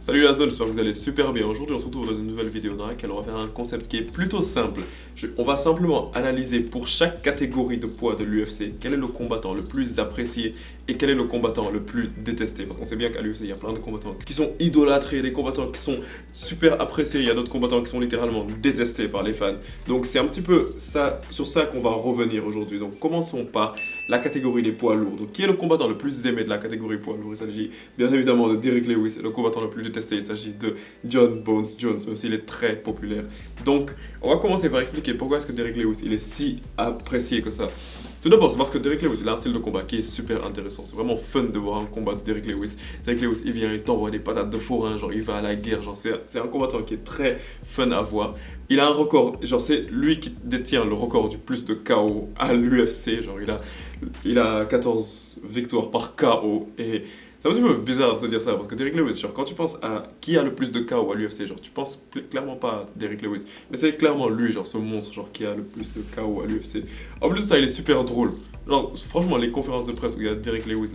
Salut la zone, j'espère que vous allez super bien. Aujourd'hui on se retrouve dans une nouvelle vidéo dans laquelle on va faire un concept qui est plutôt simple. On va simplement analyser pour chaque catégorie de poids de l'UFC quel est le combattant le plus apprécié et quel est le combattant le plus détesté. Parce qu'on sait bien qu'à l'UFC il y a plein de combattants qui sont idolâtrés, des combattants qui sont super appréciés, il y a d'autres combattants qui sont littéralement détestés par les fans. Donc c'est un petit peu ça, sur ça qu'on va revenir aujourd'hui. Donc commençons par la catégorie des poids lourds. Donc qui est le combattant le plus aimé de la catégorie poids lourds? Il s'agit bien évidemment de Derrick Lewis, le combattant le plus détesté. Il s'agit de John Bones Jones, même s'il est très populaire. Donc on va commencer par expliquer pourquoi est-ce que Derrick Lewis il est si apprécié que ça. Tout d'abord, c'est parce que Derrick Lewis il a un style de combat qui est super intéressant. C'est vraiment fun de voir un combat de Derrick Lewis. Derrick Lewis, il vient, il t'envoie des patates de forain, genre il va à la guerre. Genre c'est un combattant qui est très fun à voir. Il a un record, genre c'est lui qui détient le record du plus de KO à l'UFC. Genre il a 14 victoires par KO et c'est un petit peu bizarre de se dire ça parce que Derrick Lewis, genre quand tu penses à qui a le plus de KO à l'UFC, genre tu penses clairement pas à Derrick Lewis, mais c'est clairement lui, genre ce monstre, genre qui a le plus de KO à l'UFC. En plus de ça, il est super drôle. Genre franchement, les conférences de presse où il y a Derrick Lewis,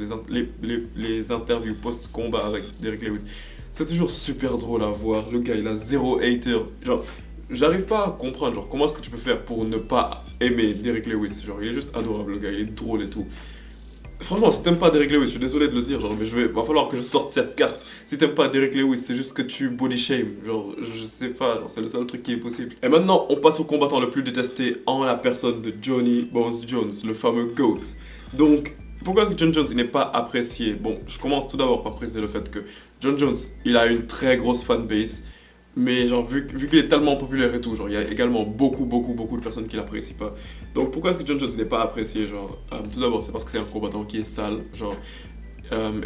les interviews post-combat avec Derrick Lewis, c'est toujours super drôle à voir. Le gars, il a zéro hater. Genre, j'arrive pas à comprendre, genre comment est-ce que tu peux faire pour ne pas aimer Derrick Lewis. Genre, il est juste adorable, le gars, il est drôle et tout. Franchement, si t'aimes pas Derrick Lewis, je suis désolé de le dire, genre, mais va falloir que je sorte cette carte. Si t'aimes pas Derrick Lewis, c'est juste que tu body shame, genre, je sais pas, genre, c'est le seul truc qui est possible. Et maintenant, on passe au combattant le plus détesté en la personne de Johnny Bones Jones, le fameux GOAT. Donc, pourquoi est-ce que John Jones il n'est pas apprécié? Bon, je commence tout d'abord par préciser le fait que John Jones, il a une très grosse fanbase. Mais genre, vu qu'il est tellement populaire et tout, genre, il y a également beaucoup de personnes qui l'apprécient pas. Donc pourquoi est-ce que John Jones n'est pas apprécié? Genre, tout d'abord, c'est parce que c'est un combattant qui est sale, genre.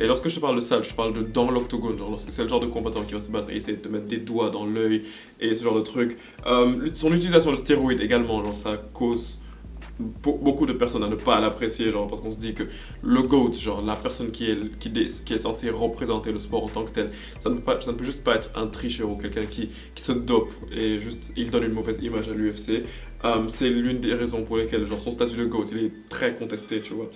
Et lorsque je te parle de sale, je te parle de dans l'octogone, genre, c'est le genre de combattant qui va se battre et essayer de te mettre des doigts dans l'œil et ce genre de truc. Son utilisation de stéroïdes également, genre, ça cause beaucoup de personnes à ne pas l'apprécier, genre, parce qu'on se dit que le GOAT, genre la personne qui est censée représenter le sport en tant que tel, ça ne peut juste pas être un tricheur ou quelqu'un qui se dope et juste il donne une mauvaise image à l'UFC. C'est l'une des raisons pour lesquelles genre, son statut de GOAT il est très contesté, tu vois.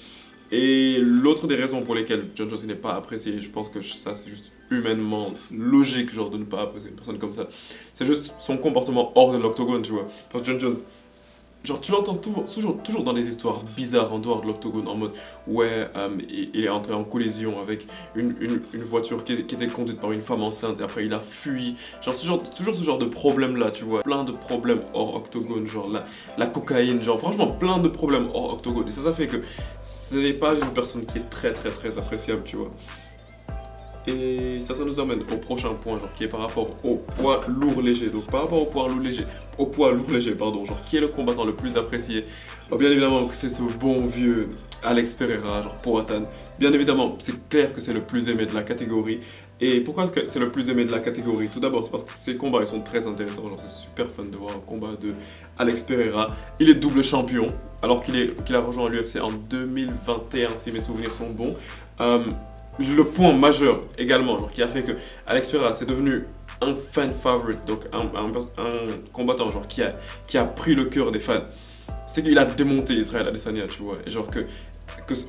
Et l'autre des raisons pour lesquelles John Jones n'est pas apprécié, je pense que ça c'est juste humainement logique genre de ne pas apprécier une personne comme ça, c'est juste son comportement hors de l'octogone, tu vois. Parce que John Jones, genre, tu l'entends toujours dans des histoires bizarres en dehors de l'octogone, en mode ouais, il est entré en collision avec une voiture qui était conduite par une femme enceinte et après il a fui. Genre, toujours ce genre de problème là, tu vois. Plein de problèmes hors octogone, genre la cocaïne, genre vraiment plein de problèmes hors octogone. Et ça fait que ce n'est pas une personne qui est très appréciable, tu vois. Et ça nous emmène au prochain point, genre qui est par rapport au poids lourd léger. Donc par rapport au poids lourd léger, pardon, genre qui est le combattant le plus apprécié? Bah, bien évidemment que c'est ce bon vieux Alex Pereira, genre Poatan. Bien évidemment, c'est clair que c'est le plus aimé de la catégorie. Et pourquoi est-ce que c'est le plus aimé de la catégorie? Tout d'abord, c'est parce que ses combats ils sont très intéressants. Genre c'est super fun de voir un combat de Alex Pereira. Il est double champion, alors qu'il a rejoint l'UFC en 2021 si mes souvenirs sont bons. Le point majeur également, genre, qui a fait que Alex Pereira c'est devenu un fan favorite, donc un combattant genre, qui a pris le cœur des fans, c'est qu'il a démonté Israël Adesanya, tu vois. Et genre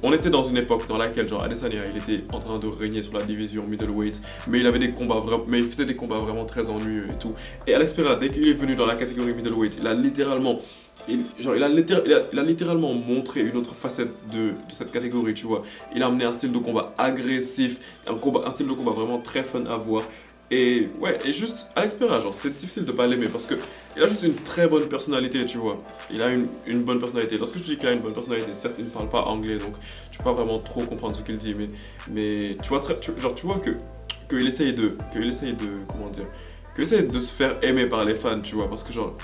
on était dans une époque dans laquelle genre Adesanya il était en train de régner sur la division middleweight, mais il faisait des combats vraiment très ennuyeux et tout. Et Alex Pereira, dès qu'il est venu dans la catégorie middleweight, il a littéralement montré une autre facette de cette catégorie, tu vois. Il a amené un style de combat agressif, un style de combat vraiment très fun à voir. Et ouais, et juste Alex Pereira, genre c'est difficile de pas l'aimer parce que il a juste une très bonne personnalité, tu vois. Il a une bonne personnalité. Lorsque je dis qu'il a une bonne personnalité, certes il ne parle pas anglais, donc tu peux pas vraiment trop comprendre ce qu'il dit, mais tu vois qu'il essaye de comment dire, qu'il essaye de se faire aimer par les fans, tu vois, parce que genre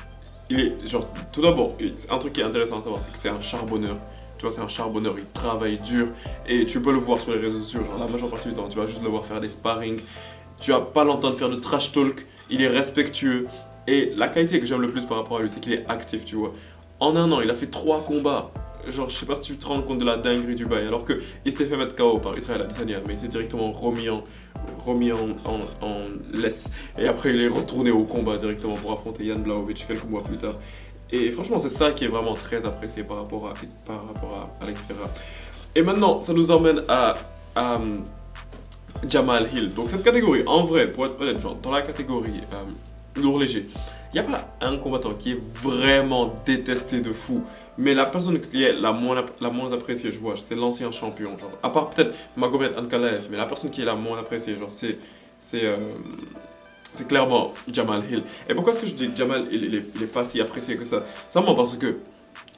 tout d'abord, un truc qui est intéressant à savoir, c'est que c'est un charbonneur. Tu vois, c'est un charbonneur, il travaille dur et tu peux le voir sur les réseaux sociaux. Genre, la majeure partie du temps, tu vas juste le voir faire des sparring. Tu vas pas l'entendre faire de trash talk. Il est respectueux. Et la qualité que j'aime le plus par rapport à lui, c'est qu'il est actif, tu vois. En un an, il a fait 3 combats. Genre, je sais pas si tu te rends compte de la dinguerie du bail. Alors qu'il s'était fait mettre KO par Israël Adesanya, mais il s'est directement remis en laisse. Et après, il est retourné au combat directement pour affronter Jan Blachowicz quelques mois plus tard. Et franchement, c'est ça qui est vraiment très apprécié par rapport à Alex Pereira. Et maintenant, ça nous emmène à Jamal Hill. Donc cette catégorie, en vrai, pour être honnête, genre, dans la catégorie lourd léger, il n'y a pas un combattant qui est vraiment détesté de fou. Mais la personne qui est la moins appréciée, je vois, c'est l'ancien champion. Genre, à part peut-être Magomed Ankalaev, mais la personne qui est la moins appréciée, genre, c'est, euh, c'est clairement Jamal Hill. Et pourquoi est-ce que je dis que Jamal Hill, il est pas si apprécié que ça? Simplement parce que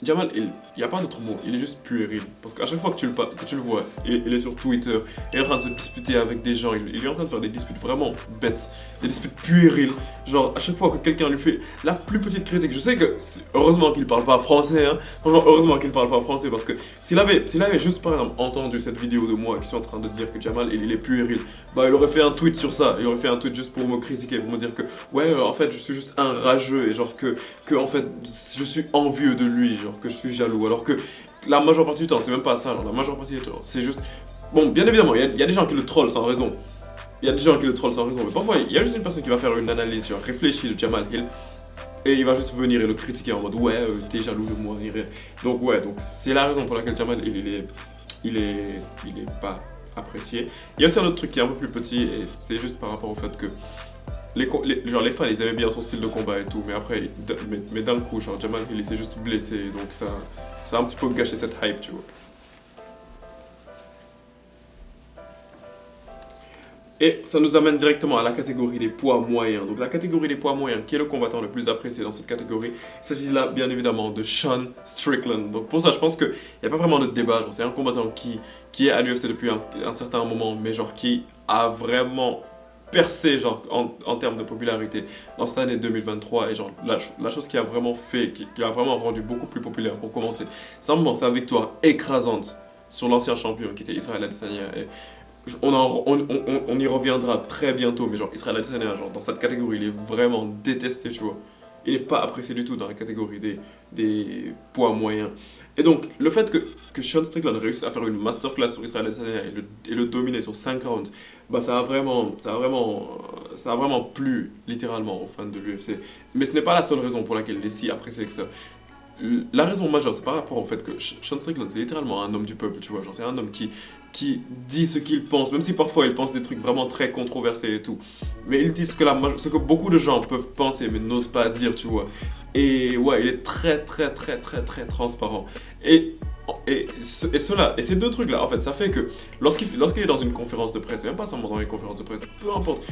Jamal, il n'y a pas d'autre mot, il est juste puéril. Parce qu'à chaque fois que tu le vois, il est sur Twitter, il est en train de se disputer avec des gens, il est en train de faire des disputes vraiment bêtes, des disputes puériles. Genre, à chaque fois que quelqu'un lui fait la plus petite critique, je sais que, heureusement qu'il parle pas français, hein. Franchement, heureusement qu'il parle pas français, parce que s'il avait juste par exemple entendu cette vidéo de moi qui sont en train de dire que Jamal, il est puéril, bah il aurait fait un tweet sur ça, il aurait fait un tweet juste pour me critiquer, pour me dire que, ouais, en fait, je suis juste un rageux, et genre que en fait, je suis envieux de lui, genre que je suis jaloux, alors que la majeure partie du temps, c'est même pas ça, genre la majeure partie du temps, c'est juste... Bon, bien évidemment, il y a des gens qui le trollent sans raison, il y a des gens qui le trollent sans raison, mais parfois, il y a juste une personne qui va faire une analyse, genre réfléchie de Jamal Hill, et il va juste venir et le critiquer en mode, ouais, t'es jaloux de moi, ni rien. Donc ouais, donc c'est la raison pour laquelle Jamal Hill, il est pas apprécié. Il y a aussi un autre truc qui est un peu plus petit, et c'est juste par rapport au fait que genre les fans ils aimaient bien son style de combat et tout, mais après, mais d'un coup, genre Jamal Hill il s'est juste blessé, donc ça a un petit peu gâché cette hype, tu vois. Et ça nous amène directement à la catégorie des poids moyens. Donc la catégorie des poids moyens, qui est le combattant le plus apprécié dans cette catégorie, il s'agit là bien évidemment de Sean Strickland. Donc pour ça, je pense qu'il n'y a pas vraiment de débat. C'est un combattant qui est à l'UFC depuis un certain moment, mais genre qui a vraiment percé genre en termes de popularité dans cette année 2023, et genre la chose qui a vraiment fait, qui a vraiment rendu beaucoup plus populaire pour commencer, simplement sa victoire écrasante sur l'ancien champion qui était Israël Adesanya. On y reviendra très bientôt, mais genre Israël Adesanya, genre dans cette catégorie, il est vraiment détesté, tu vois. Il n'est pas apprécié du tout dans la catégorie des poids moyens. Et donc, le fait que Sean Strickland réussisse à faire une masterclass sur Israël Adesanya et le dominer sur 5 rounds, bah ça a vraiment plu littéralement aux fans de l'UFC. Mais ce n'est pas la seule raison pour laquelle il est si apprécié que ça. La raison majeure, c'est par rapport au fait que Sean Strickland, c'est littéralement un homme du peuple, tu vois. Genre, c'est un homme qui dit ce qu'il pense, même si parfois il pense des trucs vraiment très controversés et tout. Mais il dit ce que beaucoup de gens peuvent penser, mais n'osent pas dire, tu vois. Et ouais, il est très, très, très, très, très transparent. Et et ces deux trucs-là, en fait, ça fait que lorsqu'il est dans une conférence de presse, et même pas seulement dans les conférences de presse, peu importe,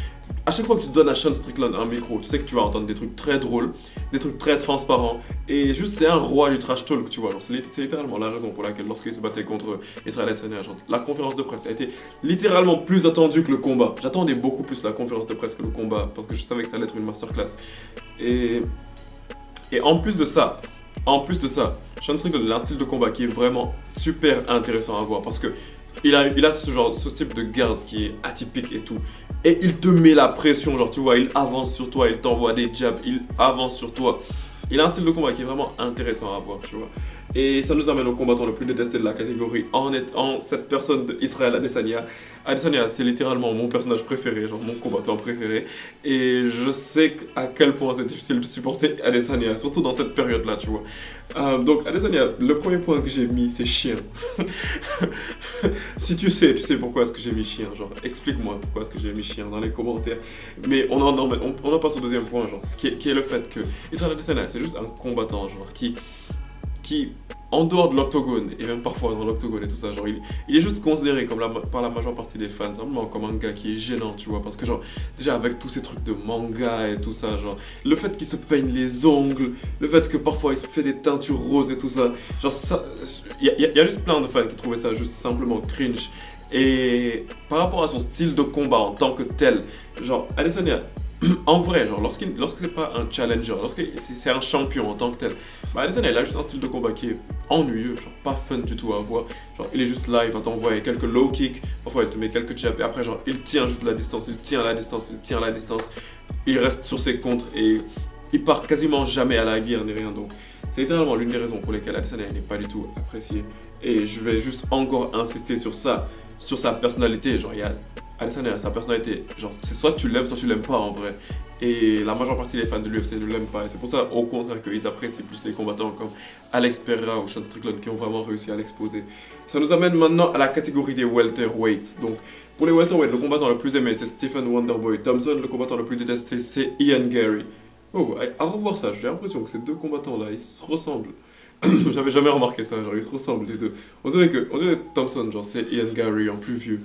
à chaque fois que tu donnes à Sean Strickland un micro, tu sais que tu vas entendre des trucs très drôles, des trucs très transparents, et juste c'est un roi du trash talk, tu vois. C'est littéralement la raison pour laquelle, lorsqu'il se battait contre Israël Adesanya, la conférence de presse a été littéralement plus attendue que le combat. J'attendais beaucoup plus la conférence de presse que le combat, parce que je savais que ça allait être une masterclass. Et, et en plus de ça, Sean Strickland a un style de combat qui est vraiment super intéressant à voir, parce que il a ce type de garde qui est atypique et tout. Et il te met la pression, genre tu vois, il avance sur toi, il t'envoie des jabs, il avance sur toi. Il a un style de combat qui est vraiment intéressant à voir, tu vois. Et ça nous amène au combattant le plus détesté de la catégorie, en cette personne d'Israël Adesanya. Adesanya, c'est littéralement mon personnage préféré, genre mon combattant préféré. Et je sais à quel point c'est difficile de supporter Adesanya, surtout dans cette période-là, tu vois. Donc Adesanya, le premier point que j'ai mis, c'est chien. Si tu sais pourquoi est-ce que j'ai mis chien, genre explique-moi pourquoi est-ce que j'ai mis chien dans les commentaires. Mais on en passe au deuxième point, genre, qui est le fait que Israël Adesanya, c'est juste un combattant, genre, qui, en dehors de l'octogone, et même parfois dans l'octogone et tout ça, genre, il est juste considéré comme par la majeure partie des fans, simplement comme un gars qui est gênant, tu vois, parce que, genre, déjà avec tous ces trucs de manga et tout ça, genre, le fait qu'il se peigne les ongles, le fait que parfois il se fait des teintures roses et tout ça, genre, ça, y a juste plein de fans qui trouvaient ça juste simplement cringe. Et par rapport à son style de combat en tant que tel, genre, Adesanya, en vrai, genre, lorsque c'est pas un challenger, lorsque c'est un champion en tant que tel, bah Adesanya, il a juste un style de combat qui est ennuyeux, genre pas fun du tout à voir. Genre, il est juste là, il va t'envoyer quelques low kicks, parfois il te met quelques jabs, et après, genre, il tient juste la distance, il tient la distance, il tient la distance, il reste sur ses contres, et il part quasiment jamais à la guerre ni rien. Donc, c'est littéralement l'une des raisons pour lesquelles Adesanya n'est pas du tout apprécié. Et je vais juste encore insister sur ça, sur sa personnalité. Genre, Adesanya, sa personnalité, genre, c'est soit tu l'aimes pas en vrai. Et la majeure partie des fans de l'UFC ne l'aiment pas. Et c'est pour ça, au contraire, qu'ils apprécient plus les combattants comme Alex Pereira ou Sean Strickland qui ont vraiment réussi à l'exposer. Ça nous amène maintenant à la catégorie des welterweights. Donc, Pour les welterweight, le combattant le plus aimé, c'est Stephen Wonderboy Thompson. Le combattant le plus détesté, c'est Ian Gary. Oh, à revoir ça, j'ai l'impression que ces deux combattants-là, ils se ressemblent. J'avais jamais remarqué ça, genre ils se ressemblent les deux. On dirait Thompson, genre c'est Ian Gary en plus vieux.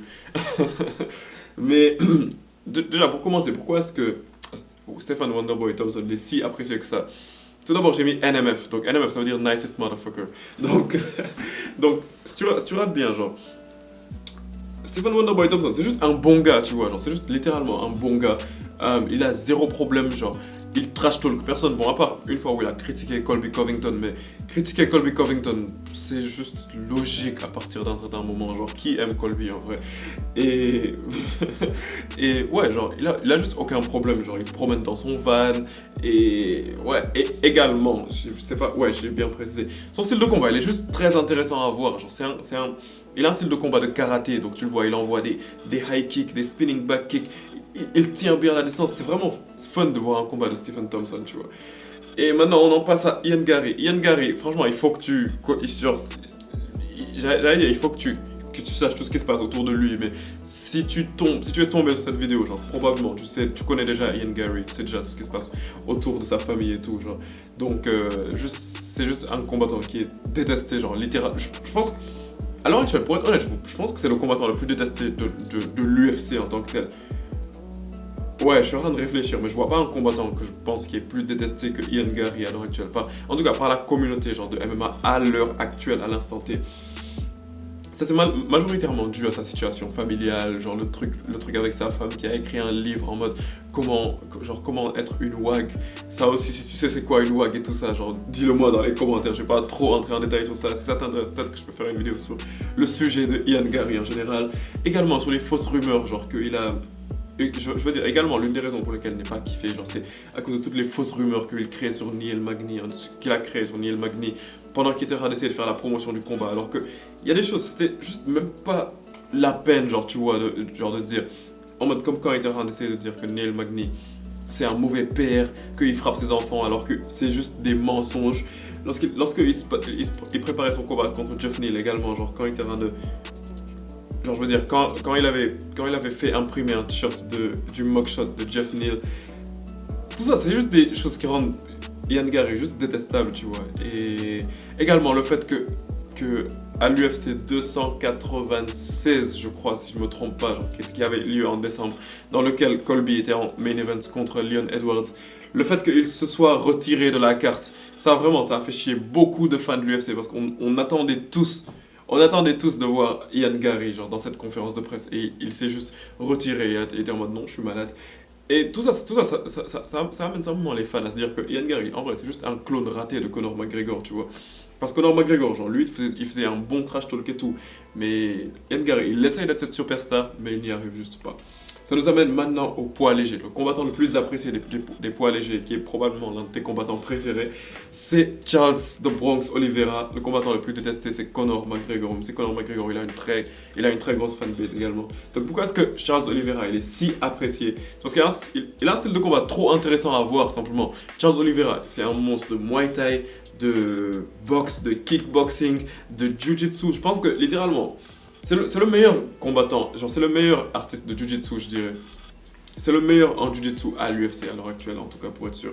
Mais déjà, pour commencer, pourquoi est-ce que Stephen Wonderboy Thompson est si apprécié que ça? Tout d'abord, j'ai mis NMF. Donc NMF, ça veut dire Nicest Motherfucker. Donc, donc si tu rates bien, genre, Stephen Wonderboy Thompson, c'est juste un bon gars, tu vois, genre, c'est juste littéralement un bon gars. Il a zéro problème, genre, il trash talk personne, bon, à part une fois où il a critiqué Colby Covington, mais critiquer Colby Covington, c'est juste logique à partir d'un certain moment, genre, qui aime Colby en vrai? Et, et ouais, genre, il a juste aucun problème, genre, il se promène dans son van, et ouais, et également, je sais pas, ouais, j'ai bien précisé, son style de combat, il est juste très intéressant à voir, genre, il a un style de combat de karaté, donc tu le vois, il envoie des high kicks, des spinning back kicks, il tient bien la distance, c'est vraiment fun de voir un combat de Stephen Thompson, tu vois. Et maintenant, on en passe à Ian Gary. Ian Gary, franchement, il faut que j'allais dire, il faut que tu saches tout ce qui se passe autour de lui, mais si tu es tombé sur cette vidéo, genre, probablement, tu connais déjà Ian Gary, tu sais déjà tout ce qui se passe autour de sa famille et tout, genre. Donc, c'est juste un combattant qui est détesté, genre, littéralement. Je pense, alors, pour être honnête, je pense que c'est le combattant le plus détesté de l'UFC en tant que tel. Ouais, je suis en train de réfléchir, mais je vois pas un combattant que je pense qui est plus détesté que Ian Gary à l'heure actuelle. En tout cas, par la communauté genre de MMA à l'heure actuelle, à l'instant T. Ça, c'est majoritairement dû à sa situation familiale, genre le truc avec sa femme qui a écrit un livre en mode comment être une WAG. Ça aussi, si tu sais c'est quoi une WAG et tout ça, genre dis-le moi dans les commentaires, je vais pas trop entrer en détail sur ça. Si ça t'intéresse, peut-être que je peux faire une vidéo sur le sujet de Ian Gary en général. Également sur les fausses rumeurs, genre qu'il a... Je veux dire, également, l'une des raisons pour lesquelles il n'est pas kiffé, genre, c'est à cause de toutes les fausses rumeurs qu'il crée sur Neil Magny, qu'il a créé sur Neil Magny pendant qu'il était en train d'essayer de faire la promotion du combat. Alors que, il y a des choses, c'était juste même pas la peine, genre, tu vois, de dire, en mode comme quand il était en train d'essayer de dire que Neil Magny, c'est un mauvais père, qu'il frappe ses enfants, alors que c'est juste des mensonges. Lorsqu'il préparait son combat contre Jeff Neal également, genre, quand il était en train de... Genre, je veux dire, quand il avait fait imprimer un t-shirt du mugshot de Jeff Neal, tout ça, c'est juste des choses qui rendent Ian Gary juste détestable, tu vois. Et également, le fait que à l'UFC 296, je crois, si je me trompe pas, genre, qui avait lieu en décembre, dans lequel Colby était en main event contre Leon Edwards, le fait qu'il se soit retiré de la carte, ça a fait chier beaucoup de fans de l'UFC parce qu'on attendait tous... On attendait tous de voir Ian Gary genre, dans cette conférence de presse et il s'est juste retiré et était en mode non, je suis malade. Et tout ça amène simplement les fans à se dire que Ian Gary, en vrai, c'est juste un clone raté de Conor McGregor, tu vois. Parce que Conor McGregor, genre, lui, il faisait un bon trash talk et tout. Mais Ian Gary, il essaye d'être cette superstar, mais il n'y arrive juste pas. Ça nous amène maintenant au poids léger. Le combattant le plus apprécié des poids légers, qui est probablement l'un de tes combattants préférés, c'est Charles The Bronx Oliveira. Le combattant le plus détesté, c'est Conor McGregor. Même si Conor McGregor, il a une très grosse fanbase également. Donc pourquoi est-ce que Charles Oliveira, il est si apprécié? C'est parce qu'il a un style de combat trop intéressant à voir, simplement. Charles Oliveira, c'est un monstre de Muay Thai, de boxe, de kickboxing, de jiu-jitsu. Je pense que, littéralement... C'est le meilleur combattant, genre c'est le meilleur artiste de Jiu-Jitsu, je dirais. C'est le meilleur en Jiu-Jitsu à l'UFC à l'heure actuelle, en tout cas pour être sûr.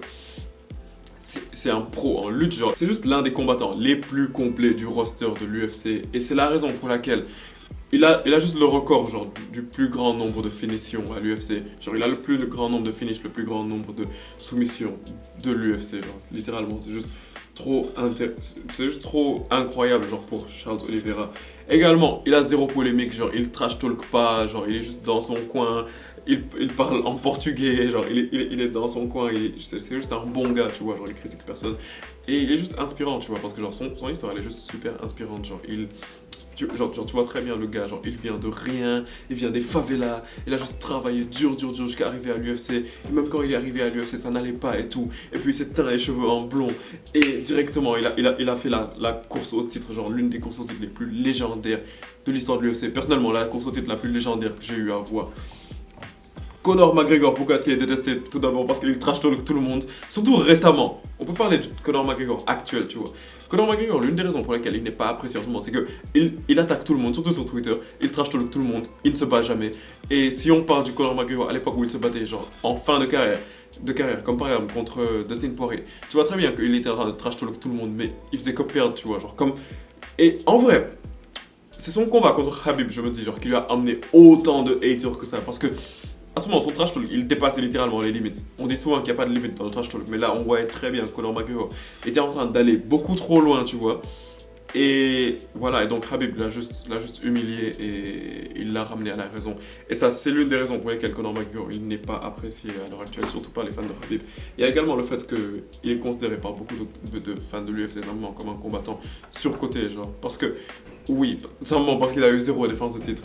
C'est un pro en lutte, genre. C'est juste l'un des combattants les plus complets du roster de l'UFC. Et c'est la raison pour laquelle il a juste le record genre, du plus grand nombre de finitions à l'UFC. Genre il a le plus grand nombre de finishes, le plus grand nombre de soumissions de l'UFC. Littéralement, c'est juste trop incroyable genre, pour Charles Oliveira. Également, il a zéro polémique, genre il trash talk pas, genre il est juste dans son coin, il parle en portugais, genre il est dans son coin, c'est juste un bon gars, tu vois, genre il critique personne. Et il est juste inspirant, tu vois, parce que genre son histoire elle est juste super inspirante, genre tu vois très bien le gars, genre il vient de rien, il vient des favelas, il a juste travaillé dur jusqu'à arriver à l'UFC, et même quand il est arrivé à l'UFC ça n'allait pas et tout, et puis il s'est teint les cheveux en blond, et directement il a fait la course au titre, genre l'une des courses au titre les plus légendaires de l'histoire de l'UFC, personnellement la course au titre la plus légendaire que j'ai eu à voir. Conor McGregor, pourquoi est-ce qu'il est détesté? Tout d'abord parce qu'il trash talk tout le monde, surtout récemment. On peut parler de Conor McGregor actuel, tu vois. Conor McGregor, l'une des raisons pour lesquelles il n'est pas apprécié en ce moment, c'est qu'il attaque tout le monde, surtout sur Twitter, il trash talk tout le monde, il ne se bat jamais. Et si on parle du Conor McGregor à l'époque où il se battait, genre en fin de carrière, comme par exemple contre Dustin Poirier, tu vois très bien qu'il était en train de trash talk tout le monde, mais il faisait que perdre, tu vois, genre comme... Et en vrai, c'est son combat contre Khabib, je me dis, genre, qui lui a amené autant de haters que ça, parce que à ce moment, son trash talk, il dépassait littéralement les limites. On dit souvent qu'il n'y a pas de limite dans le trash talk, mais là, on voyait très bien que Conor McGregor était en train d'aller beaucoup trop loin, tu vois. Et voilà, et donc Khabib l'a juste humilié et il l'a ramené à la raison. Et ça, c'est l'une des raisons pour lesquelles Conor McGregor, il n'est pas apprécié à l'heure actuelle, surtout par les fans de Khabib. Il y a également le fait qu'il est considéré par beaucoup de fans de l'UFC notamment comme un combattant surcoté, genre. Parce que, oui, simplement parce qu'il a eu zéro défense de titre.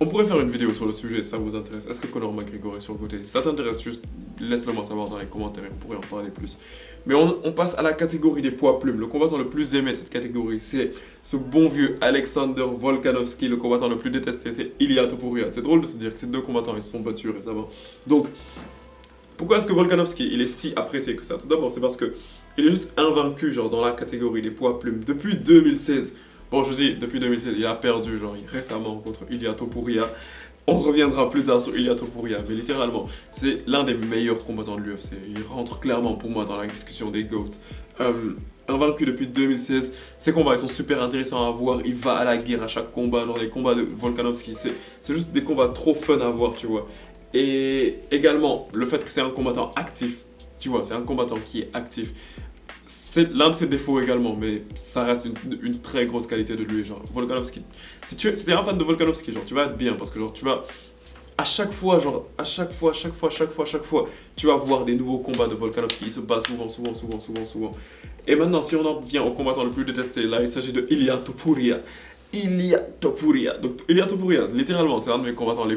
On pourrait faire une vidéo sur le sujet si ça vous intéresse. Est-ce que Conor McGregor est surcoté? Si ça t'intéresse, juste laisse-le moi savoir dans les commentaires et on pourrait en parler plus. Mais on passe à la catégorie des poids plumes. Le combattant le plus aimé de cette catégorie, c'est ce bon vieux Alexander Volkanovski. Le combattant le plus détesté, c'est Ilia Topuria. C'est drôle de se dire que ces deux combattants, ils se sont battus récemment. Donc, pourquoi est-ce que Volkanovski, il est si apprécié que ça? Tout d'abord, c'est parce que il est juste invaincu, genre, dans la catégorie des poids plumes depuis 2016. Bon, je dis, depuis 2016, il a perdu, genre, récemment contre Ilia Topuria. On reviendra plus tard sur Ilia Topuria, mais littéralement, c'est l'un des meilleurs combattants de l'UFC. Il rentre clairement pour moi dans la discussion des GOAT. Invaincu depuis 2016, ses combats ils sont super intéressants à voir. Il va à la guerre à chaque combat, genre les combats de Volkanovski, c'est juste des combats trop fun à voir, tu vois. Et également, le fait que c'est un combattant actif, tu vois, c'est un combattant qui est actif. C'est l'un de ses défauts également, mais ça reste une très grosse qualité de lui. Genre, Volkanovski, si tu es un fan de Volkanovski, genre, tu vas être bien parce que genre, tu vas à chaque fois, tu vas voir des nouveaux combats de Volkanovski. Il se bat souvent. Et maintenant, si on en vient au combattant le plus détesté, là, il s'agit de Ilia Topuria. Donc, Ilia Topuria, littéralement, c'est un de mes combattants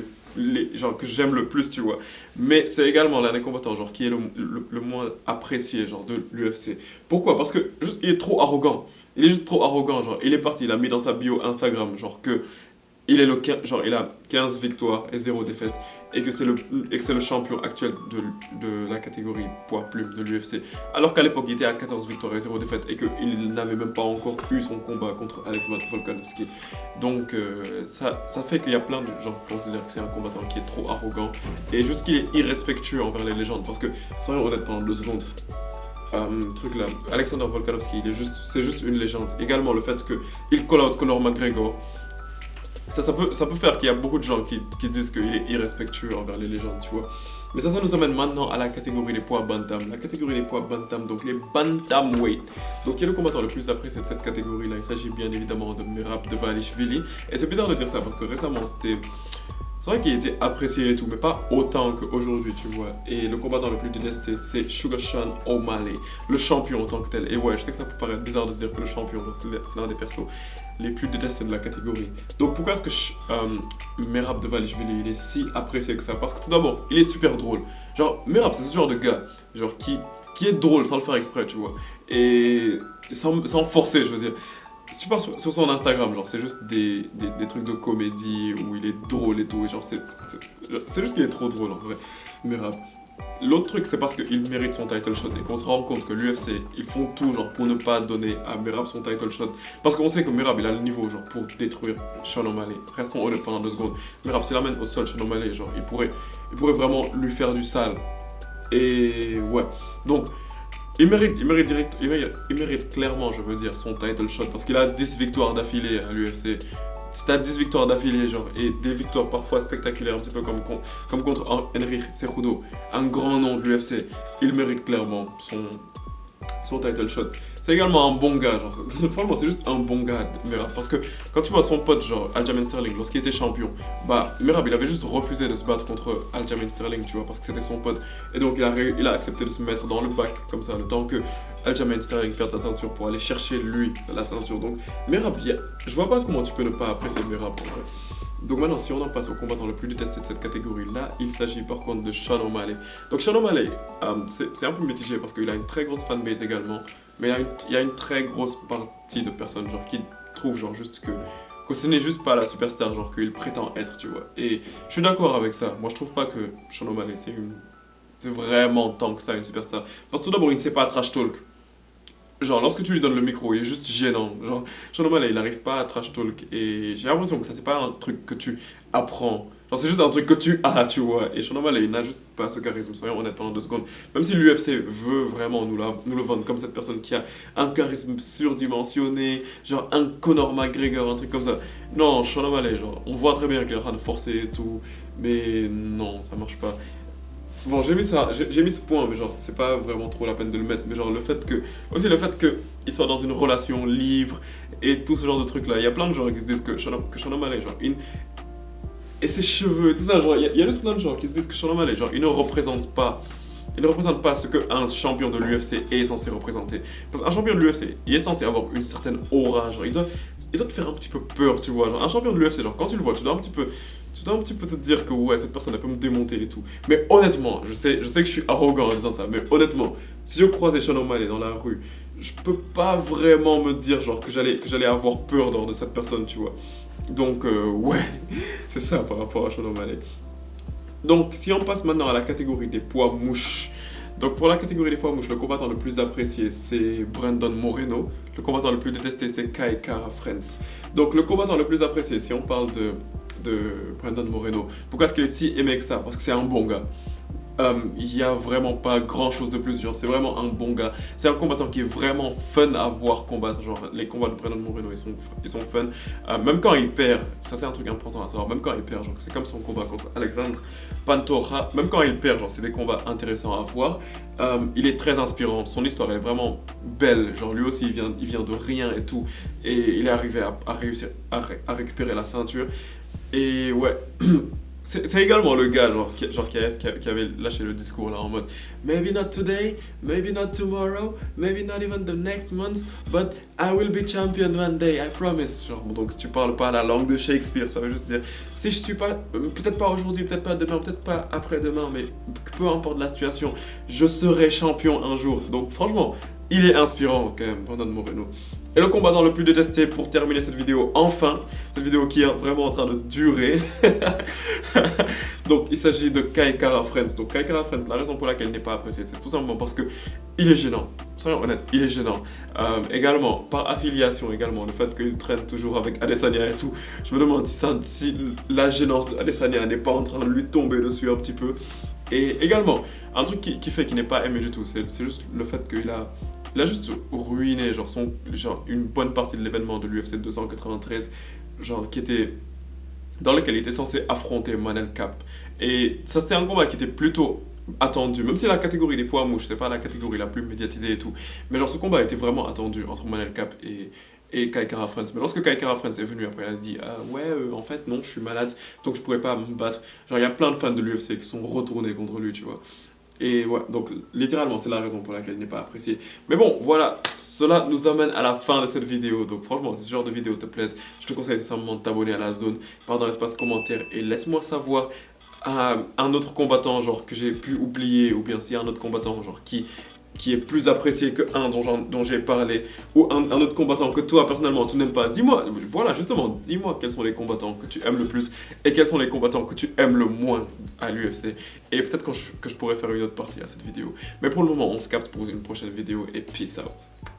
genre, que j'aime le plus, tu vois. Mais c'est également l'un des combattants, genre, qui est le moins apprécié, genre, de l'UFC. Pourquoi? Parce que juste, il est trop arrogant. Il est juste trop arrogant, genre, il est parti, il a mis dans sa bio Instagram, genre, que genre, il a 15 victoires et 0 défaites et que c'est le champion actuel de la catégorie poids plume de l'UFC. Alors qu'à l'époque, il était à 14 victoires et 0 défaites et qu'il n'avait même pas encore eu son combat contre Alexander Volkanovski. Donc, ça fait qu'il y a plein de gens qui considèrent que c'est un combattant qui est trop arrogant et juste qu'il est irrespectueux envers les légendes. Parce que, soyons honnêtes pendant 2 secondes, truc là, Alexander Volkanovski, c'est juste une légende. Également, le fait qu'il call out Conor McGregor. Ça peut faire qu'il y a beaucoup de gens qui disent qu'il est irrespectueux envers les légendes, tu vois. Mais ça nous amène maintenant à la catégorie des poids bantam. La catégorie des poids bantam, donc les bantamweight. Donc qui est le combattant le plus apprécié de cette catégorie-là? Il s'agit bien évidemment de Merab Dvalishvili. Et c'est bizarre de dire ça parce que récemment c'est vrai qu'il était apprécié et tout, mais pas autant qu'aujourd'hui, tu vois. Et le combattant le plus détesté, c'est Sugar Sean O'Malley, le champion en tant que tel. Et ouais, je sais que ça peut paraître bizarre de se dire que le champion, c'est l'un des persos les plus détestés de la catégorie. Donc pourquoi est-ce que Merab Dvalishvili, il est si apprécié que ça? Parce que tout d'abord, il est super drôle. Genre, Merab, c'est ce genre de gars, genre, qui est drôle sans le faire exprès, tu vois. Et sans forcer, je veux dire. Si tu pars sur son Instagram, genre c'est juste des trucs de comédie où il est drôle et tout, et genre c'est juste qu'il est trop drôle en vrai, Merab. L'autre truc c'est parce qu'il mérite son title shot et qu'on se rend compte que l'UFC ils font tout genre pour ne pas donner à Merab son title shot. Parce qu'on sait que Merab il a le niveau genre pour détruire Sean O'Malley. Restons honnêtes pendant 2 secondes. Merab s'il amène au sol Sean O'Malley, genre il pourrait vraiment lui faire du sale. Et ouais, donc... Il mérite clairement, je veux dire, son title shot parce qu'il a 10 victoires d'affilée à l'UFC. Si t'as 10 victoires d'affilée, genre, et des victoires parfois spectaculaires, un petit peu comme contre Henry Cejudo, un grand nom de l'UFC, il mérite clairement son title shot. C'est également un bon gars, genre, franchement c'est juste un bon gars, Merab, parce que quand tu vois son pote, genre, Aljamain Sterling, lorsqu'il était champion, bah, Merab, il avait juste refusé de se battre contre Aljamain Sterling, tu vois, parce que c'était son pote, et donc il a accepté de se mettre dans le bac, comme ça, le temps que Aljamain Sterling perde sa ceinture pour aller chercher, lui, la ceinture, donc, Merab, je vois pas comment tu peux ne pas apprécier Merab, en vrai. Donc maintenant, si on en passe au combattant le plus détesté de cette catégorie-là, il s'agit par contre de Sean O'Malley. Donc Sean O'Malley, c'est un peu mitigé parce qu'il a une très grosse fanbase également, mais il y a une très grosse partie de personnes genre, qui trouvent genre, juste que que ce n'est juste pas la superstar genre qu'il prétend être, tu vois. Et je suis d'accord avec ça. Moi, je trouve pas que Sean O'Malley, c'est vraiment tant que ça une superstar. Parce que tout d'abord, il ne sait pas trash talk. Genre, lorsque tu lui donnes le micro, il est juste gênant. Genre, Sean O'Malley, il n'arrive pas à trash talk. Et j'ai l'impression que ça, c'est pas un truc que tu apprends. Genre, c'est juste un truc que tu as, tu vois. Et Sean O'Malley, il n'a juste pas ce charisme. Soyons honnêtes pendant 2 secondes. Même si l'UFC veut vraiment nous le vendre comme cette personne qui a un charisme surdimensionné, genre un Conor McGregor, un truc comme ça. Non, Sean O'Malley, genre, on voit très bien qu'il est en train de forcer et tout. Mais non, ça marche pas. Bon, j'ai mis ça, j'ai mis ce point, mais genre, c'est pas vraiment trop la peine de le mettre. Mais genre, aussi le fait qu'il soit dans une relation libre et tout ce genre de trucs là. Il y a plein de gens qui se disent que Sean O'Malley, genre, et ses cheveux et tout ça, genre, il y a juste plein de gens qui se disent que Sean O'Malley, genre, il ne représente pas ce qu'un champion de l'UFC est censé représenter. Parce qu'un champion de l'UFC, il est censé avoir une certaine aura, genre, il doit te faire un petit peu peur, tu vois. Genre, un champion de l'UFC, genre, quand tu le vois, tu dois un petit peu te dire que ouais, cette personne, elle peut me démonter et tout. Mais honnêtement, je sais que je suis arrogant en disant ça, mais honnêtement, si je croisais Sean O'Malley dans la rue, je peux pas vraiment me dire, genre, que j'allais avoir peur de cette personne, tu vois. Donc, ouais, c'est ça par rapport à Sean O'Malley. Donc, si on passe maintenant à la catégorie des poids mouches. Donc, pour la catégorie des poids mouches, le combattant le plus apprécié, c'est Brandon Moreno. Le combattant le plus détesté, c'est Kai Kara France. Donc, le combattant le plus apprécié, si on parle de Brandon Moreno, pourquoi est-ce qu'il est si aimé que ça? Parce que c'est un bon gars. Il n'y a vraiment pas grand chose de plus, genre c'est vraiment un bon gars. C'est un combattant qui est vraiment fun à voir combattre, genre les combats de Brandon Moreno ils sont fun. Même quand il perd, ça c'est un truc important à savoir, même quand il perd, genre c'est comme son combat contre Alexandre Pantoja, même quand il perd, genre c'est des combats intéressants à voir. Il est très inspirant, son histoire elle est vraiment belle, genre lui aussi il vient de rien et tout, et il est arrivé à réussir à récupérer la ceinture. Et ouais. C'est également le gars qui avait lâché le discours là en mode Maybe not today, maybe not tomorrow, maybe not even the next month, but I will be champion one day, I promise. Genre, bon, donc si tu parles pas la langue de Shakespeare, ça veut juste dire si je suis pas, peut-être pas aujourd'hui, peut-être pas demain, peut-être pas après-demain, mais peu importe la situation, je serai champion un jour. Donc franchement, il est inspirant quand même, Brandon Moreno. Et le combattant le plus détesté pour terminer cette vidéo, enfin, cette vidéo qui est vraiment en train de durer. Donc il s'agit de Kai Kara France. Donc Kai Kara France, la raison pour laquelle il n'est pas apprécié, c'est tout simplement parce que il est gênant. Soyons honnêtes, il est gênant. Également, par affiliation également, le fait qu'il traîne toujours avec Adesanya et tout, je me demande si la gênance d'Adesanya n'est pas en train de lui tomber dessus un petit peu. Et également, un truc qui fait qu'il n'est pas aimé du tout, c'est juste le fait qu'il a juste ruiné genre une bonne partie de l'événement de l'UFC 293, genre dans lequel il était censé affronter Manel Cap. Et ça c'était un combat qui était plutôt attendu, même si la catégorie des poids mouches, c'est pas la catégorie la plus médiatisée et tout. Mais genre ce combat était vraiment attendu entre Manel Cap et Kai Kara France. Mais lorsque Kai Kara France est venu après, il a dit en fait non, je suis malade, donc je pourrais pas me battre. Genre il y a plein de fans de l'UFC qui sont retournés contre lui, tu vois. Et ouais, donc littéralement c'est la raison pour laquelle il n'est pas apprécié. Mais bon, voilà, cela nous amène à la fin de cette vidéo. Donc franchement, si ce genre de vidéo te plaise, je te conseille tout simplement de t'abonner à la zone, par dans l'espace commentaire et laisse-moi savoir un autre combattant genre que j'ai pu oublier, ou bien s'il y a un autre combattant genre qui est plus apprécié que dont j'ai parlé, ou un autre combattant que toi personnellement tu n'aimes pas. Dis-moi, voilà justement, dis-moi quels sont les combattants que tu aimes le plus et quels sont les combattants que tu aimes le moins à l'UFC. Et peut-être que je pourrais faire une autre partie à cette vidéo. Mais pour le moment, on se capte pour une prochaine vidéo et peace out.